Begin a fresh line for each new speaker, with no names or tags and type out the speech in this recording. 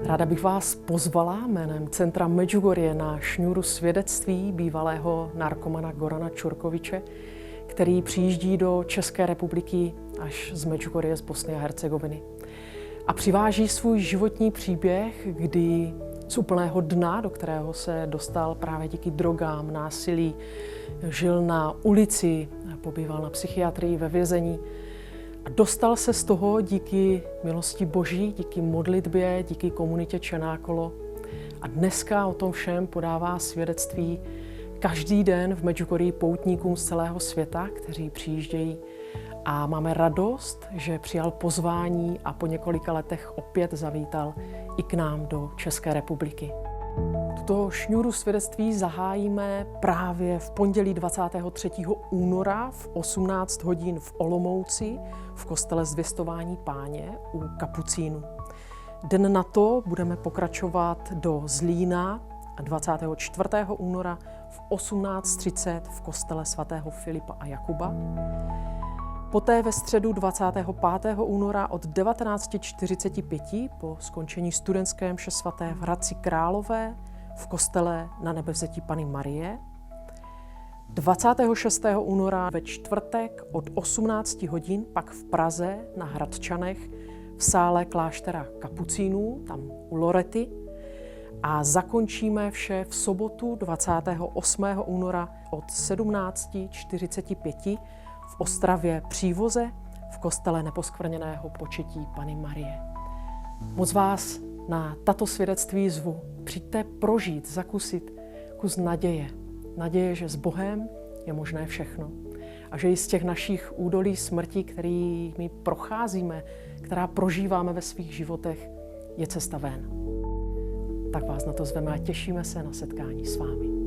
Ráda bych vás pozvala jménem Centra Medjugorje na šňůru svědectví bývalého narkomana Gorana Čurkoviče, který přijíždí do České republiky až z Medjugorje z Bosny a Hercegoviny. A přiváží svůj životní příběh, kdy z úplného dna, do kterého se dostal právě díky drogám, násilí, žil na ulici, pobýval na psychiatrii, ve vězení. A dostal se z toho díky milosti Boží, díky modlitbě, díky komunitě Čenákolo. A dneska o tom všem podává svědectví každý den v Medjugorji poutníkům z celého světa, kteří přijíždějí. A máme radost, že přijal pozvání a po několika letech opět zavítal i k nám do České republiky. Tuto šňůru svědectví zahájíme právě v pondělí 23. února v 18 hodin v Olomouci v kostele Zvěstování Páně u kapucínů. Den na to budeme pokračovat do Zlína 24. února v 18:30 v kostele svatého Filipa a Jakuba. Poté ve středu 25. února od 19:45 po skončení studentské mše svaté v Hradci Králové v kostele Na Nebevzetí Panny Marie. 26. února ve čtvrtek od 18 hodin pak v Praze na Hradčanech v sále kláštera Kapucínů, tam u Lorety. A zakončíme vše v sobotu 28. února od 17:45 v Ostravě Přívoze v kostele Neposkvrněného početí Panny Marie. Moc vás na tato svědectví zvu. Přijďte prožít, zakusit kus naděje. Naděje, že s Bohem je možné všechno. A že i z těch našich údolí smrti, kterými procházíme, která prožíváme ve svých životech, je cesta ven. Tak vás na to zveme a těšíme se na setkání s vámi.